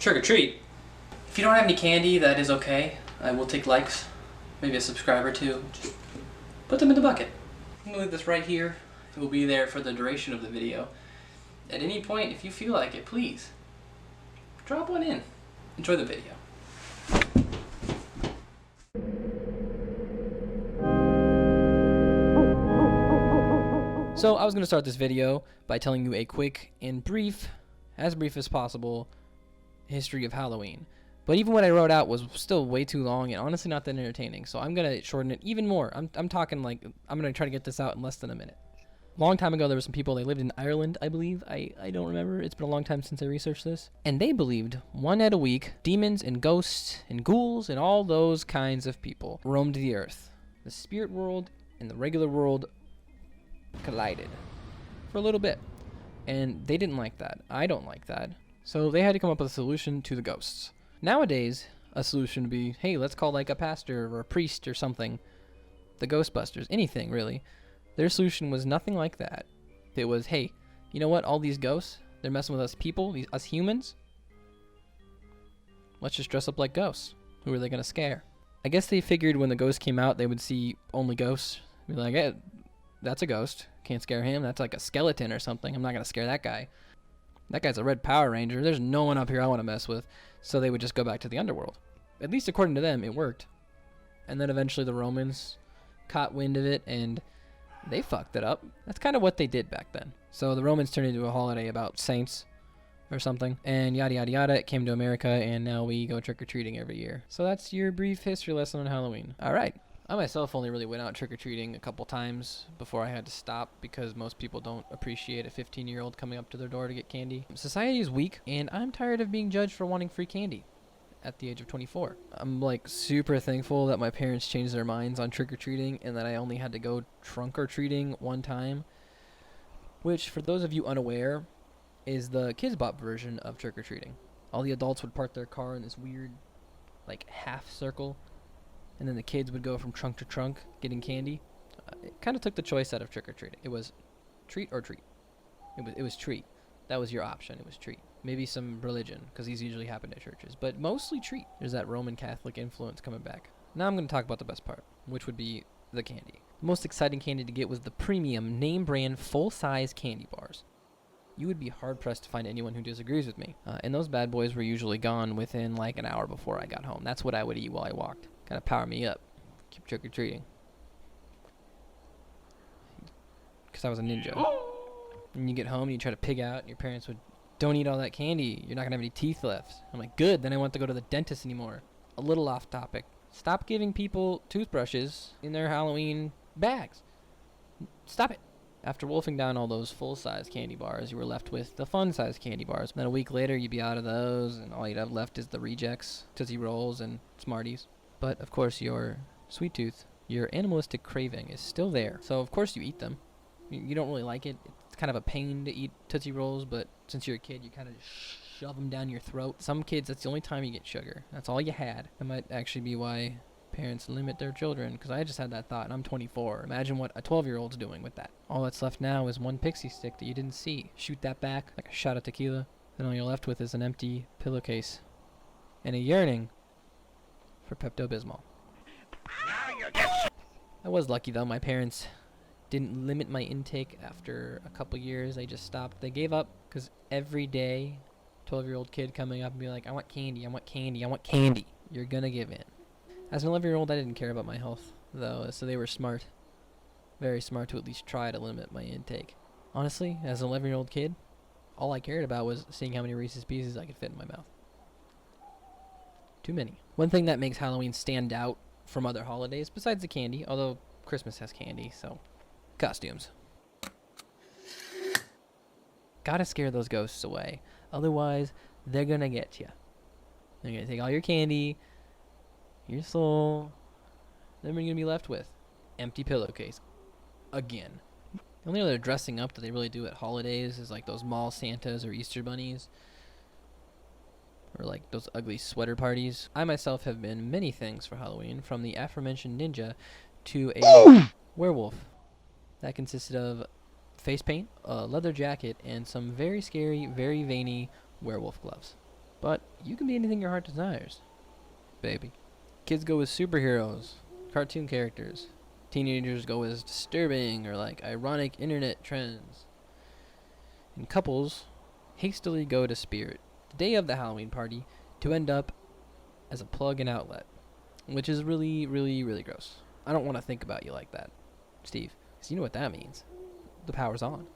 trick or treat. If you don't have any candy, that is okay. I will take likes, maybe a subscriber too. Just put them in the bucket. I'm gonna leave this right here. It will be there for the duration of the video. At any point, if you feel like it, please drop one in. Enjoy the video. So I was going to start this video by telling you a quick and brief, as brief as possible, history of Halloween. But even what I wrote out was still way too long and honestly not that entertaining. So I'm going to shorten it even more. I'm talking like, I'm going to try to get this out in less than a minute. Long time ago, there were some people, they lived in Ireland, I believe. I don't remember. It's been a long time since I researched this. And they believed one night a week, demons and ghosts and ghouls and all those kinds of people roamed the earth. The spirit world and the regular world collided for a little bit. And they didn't like that. I don't like that. So they had to come up with a solution to the ghosts. Nowadays, a solution would be, hey, let's call like a pastor or a priest or something. The Ghostbusters. Anything, really. Their solution was nothing like that. It was, hey, you know what? All these ghosts, they're messing with us people, us humans. Let's just dress up like ghosts. Who are they going to scare? I guess they figured when the ghosts came out, they would see only ghosts. Be like, hey, that's a ghost. Can't scare him. That's like a skeleton or something. I'm not going to scare that guy. That guy's a red Power Ranger. There's no one up here I want to mess with. So they would just go back to the underworld. At least according to them, it worked. And then eventually the Romans caught wind of it and they fucked it up. That's kind of what they did back then. So the Romans turned it into a holiday about saints or something. And yada yada yada. It came to America and now we go trick-or-treating every year. So that's your brief history lesson on Halloween. Alright. I myself only really went out trick-or-treating a couple times before I had to stop because most people don't appreciate a 15-year-old coming up to their door to get candy. Society is weak, and I'm tired of being judged for wanting free candy at the age of 24. I'm like super thankful that my parents changed their minds on trick-or-treating and that I only had to go trunk-or-treating one time, which, for those of you unaware, is the Kids Bop version of trick-or-treating. All the adults would park their car in this weird, like, half circle, and then the kids would go from trunk to trunk getting candy. It kind of took the choice out of trick-or-treating. It was treat or treat. It was treat. That was your option. It was treat. Maybe some religion, because these usually happen at churches. But mostly treat. There's that Roman Catholic influence coming back. Now I'm going to talk about the best part, which would be the candy. The most exciting candy to get was the premium name-brand full-size candy bars. You would be hard-pressed to find anyone who disagrees with me. And those bad boys were usually gone within like an hour before I got home. That's what I would eat while I walked. Kind of power me up. Keep trick-or-treating. Because I was a ninja. And you get home and you try to pig out and your parents would, don't eat all that candy. You're not going to have any teeth left. I'm like, good. Then I won't have to go to the dentist anymore. A little off topic. Stop giving people toothbrushes in their Halloween bags. Stop it. After wolfing down all those full-size candy bars, you were left with the fun-size candy bars. Then a week later, you'd be out of those, and all you'd have left is the rejects, Tootsie Rolls, and Smarties. But, of course, your sweet tooth, your animalistic craving is still there. So, of course, you eat them. You don't really like it. It's kind of a pain to eat Tootsie Rolls, but since you're a kid, you kind of just shove them down your throat. Some kids, that's the only time you get sugar. That's all you had. That might actually be why parents limit their children, because I just had that thought, and I'm 24. Imagine what a 12-year-old's doing with that. All that's left now is one pixie stick that you didn't see. Shoot that back like a shot of tequila. Then all you're left with is an empty pillowcase and a yearning for Pepto-Bismol. I was lucky though. My parents didn't limit my intake after a couple years. They just stopped. They gave up because every day, 12-year-old kid coming up and be like, I want candy, I want candy, I want candy. You're gonna give in. As an 11-year-old, I didn't care about my health though, so they were smart. Very smart to at least try to limit my intake. Honestly, as an 11-year-old kid, all I cared about was seeing how many Reese's Pieces I could fit in my mouth. Too many. One thing that makes Halloween stand out from other holidays, besides the candy, although Christmas has candy, so costumes. Gotta scare those ghosts away. Otherwise, they're gonna get you. They're gonna take all your candy, your soul. Then what are you gonna be left with? Empty pillowcase. Again. The only other dressing up that they really do at holidays is like those mall Santas or Easter bunnies. Or like those ugly sweater parties. I myself have been many things for Halloween, from the aforementioned ninja to a werewolf. That consisted of face paint, a leather jacket, and some very scary, very veiny werewolf gloves. But you can be anything your heart desires, baby. Kids go with superheroes, cartoon characters. Teenagers go as disturbing or like ironic internet trends. And couples hastily go to Spirit, the day of the Halloween party, to end up as a plug-in outlet, which is really, really, really gross. I don't want to think about you like that, Steve, because you know what that means. The power's on.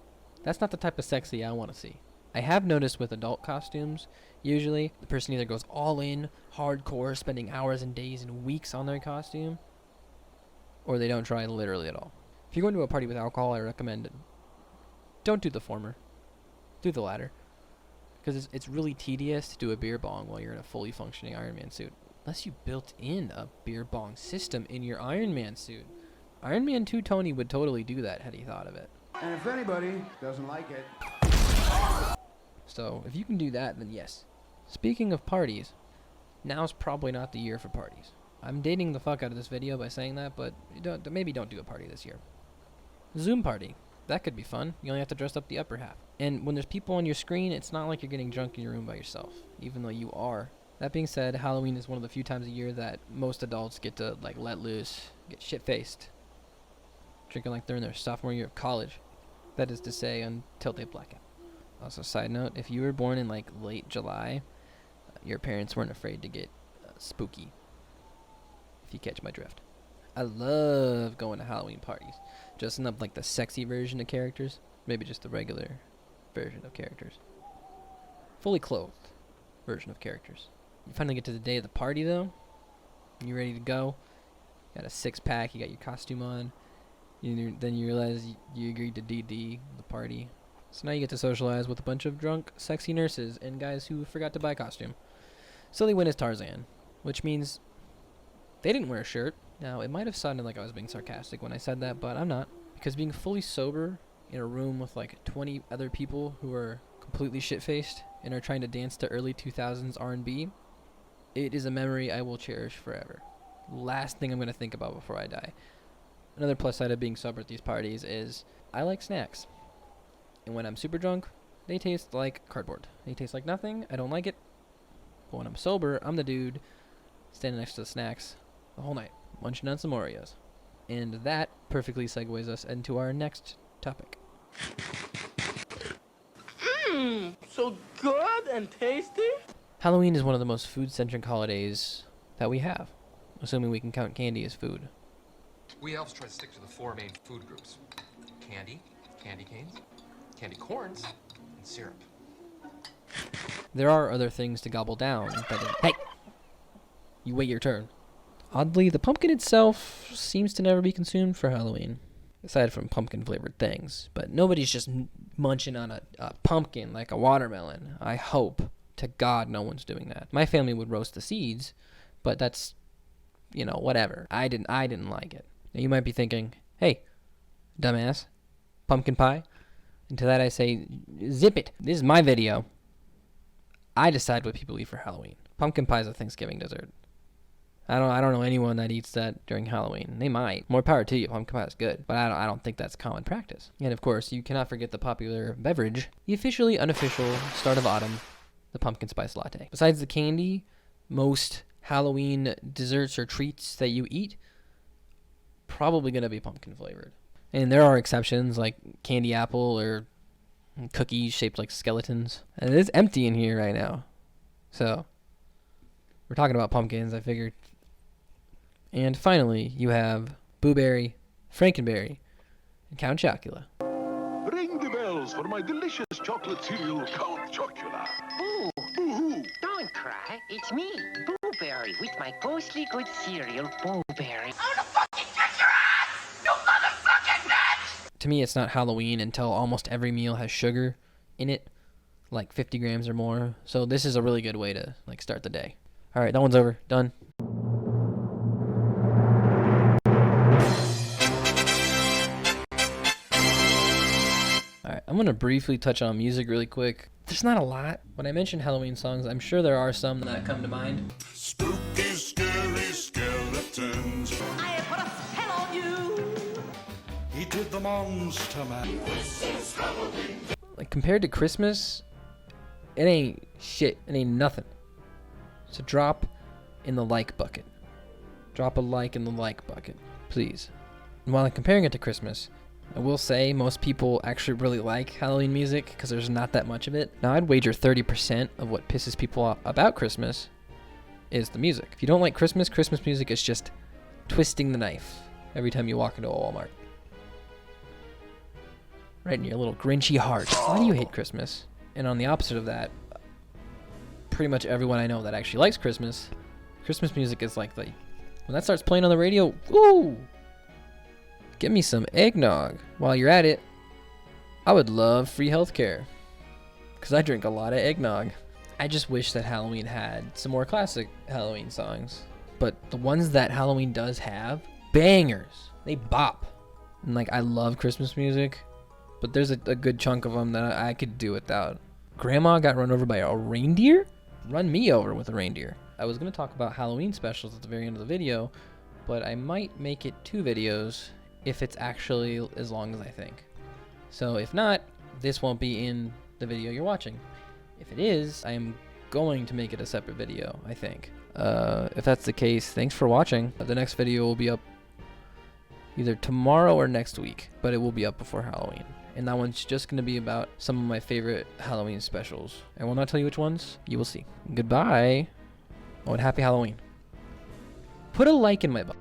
That's not the type of sexy I want to see. I have noticed with adult costumes, usually the person either goes all in, hardcore, spending hours and days and weeks on their costume, or they don't try literally at all. If you're going to a party with alcohol, I recommend don't do the former. Do the latter. Because it's really tedious to do a beer bong while you're in a fully functioning Iron Man suit. Unless you built in a beer bong system in your Iron Man suit. Iron Man 2 Tony would totally do that had he thought of it. And if anybody doesn't like it... So, if you can do that, then yes. Speaking of parties, now's probably not the year for parties. I'm dating the fuck out of this video by saying that, but maybe don't do a party this year. Zoom party. That could be fun. You only have to dress up the upper half. And when there's people on your screen, it's not like you're getting drunk in your room by yourself, even though you are. That being said, Halloween is one of the few times a year that most adults get to like let loose, get shit-faced, drinking like they're in their sophomore year of college. That is to say, until they black out. Also, side note, if you were born in like late July, your parents weren't afraid to get spooky, if you catch my drift. I love going to Halloween parties, dressing up like the sexy version of characters, maybe just the regular version of characters. Fully clothed version of characters. You finally get to the day of the party though, you're ready to go, got a six-pack, you got your costume on, then you realize you agreed to DD the party. So now you get to socialize with a bunch of drunk, sexy nurses and guys who forgot to buy a costume. So they win as Tarzan, which means they didn't wear a shirt. Now, it might have sounded like I was being sarcastic when I said that, but I'm not. Because being fully sober in a room with like 20 other people who are completely shit-faced and are trying to dance to early 2000s R&B, it is a memory I will cherish forever. Last thing I'm going to think about before I die. Another plus side of being sober at these parties is I like snacks. And when I'm super drunk, they taste like cardboard. They taste like nothing. I don't like it. But when I'm sober, I'm the dude standing next to the snacks the whole night, munching on some Oreos. And that perfectly segues us into our next topic. Mmm, so good and tasty. Halloween is one of the most food-centric holidays that we have, assuming we can count candy as food. We elves try to stick to the four main food groups: candy, candy canes, candy corns, and syrup. There are other things to gobble down. Hey! You wait your turn. Oddly, the pumpkin itself seems to never be consumed for Halloween, aside from pumpkin-flavored things. But nobody's just munching on a pumpkin like a watermelon. I hope to God no one's doing that. My family would roast the seeds, but that's, whatever. I didn't like it. Now you might be thinking, hey, dumbass, pumpkin pie? And to that I say, zip it. This is my video. I decide what people eat for Halloween. Pumpkin pie is a Thanksgiving dessert. I don't know anyone that eats that during Halloween. They might. More power to you. Pumpkin pie is good, but I don't think that's common practice. And of course, you cannot forget the popular beverage, the officially unofficial start of autumn, the pumpkin spice latte. Besides the candy, most Halloween desserts or treats that you eat probably gonna be pumpkin flavored. And there are exceptions like candy apple or cookies shaped like skeletons. And it is empty in here right now. So, we're talking about pumpkins, I figured. And finally, you have Boo Berry, Frankenberry, and Count Chocula. Ring the bells for my delicious chocolate cereal, Count Chocula. Boo! Boo-hoo! Don't cry. It's me, Blueberry, with my ghostly good cereal, Blueberry. To me, it's not Halloween until almost every meal has sugar in it, like 50 grams or more. So this is a really good way to start the day. All right, that one's over. Done. All right, I'm gonna briefly touch on music really quick. There's not a lot. When I mention Halloween songs, I'm sure there are some that come to mind. Spooky, scary skeletons. I put a spell on you. He did the monster man. Like compared to Christmas, it ain't shit. It ain't nothing. So drop in the like bucket. Drop a like in the like bucket, please. And while I'm comparing it to Christmas, I will say most people actually really like Halloween music because there's not that much of it. Now I'd wager 30% of what pisses people off about Christmas is the music. If you don't like Christmas, Christmas music is just twisting the knife every time you walk into a Walmart. Right in your little Grinchy heart. Why do you hate Christmas? And on the opposite of that, pretty much everyone I know that actually likes Christmas music is like when that starts playing on the radio, woo! Give me some eggnog. While you're at it, I would love free healthcare, because I drink a lot of eggnog. I just wish that Halloween had some more classic Halloween songs. But the ones that Halloween does have, bangers. They bop. And I love Christmas music, but there's a good chunk of them that I could do without. Grandma got run over by a reindeer? Run me over with a reindeer. I was going to talk about Halloween specials at the very end of the video, but I might make it 2 videos if it's actually as long as I think. So if not, this won't be in the video you're watching. If it is, I am going to make it a separate video, I think. If that's the case, thanks for watching. The next video will be up either tomorrow or next week, but it will be up before Halloween. And that one's just going to be about some of my favorite Halloween specials. I will not tell you which ones. You will see. Goodbye. Oh, and happy Halloween. Put a like in my butt.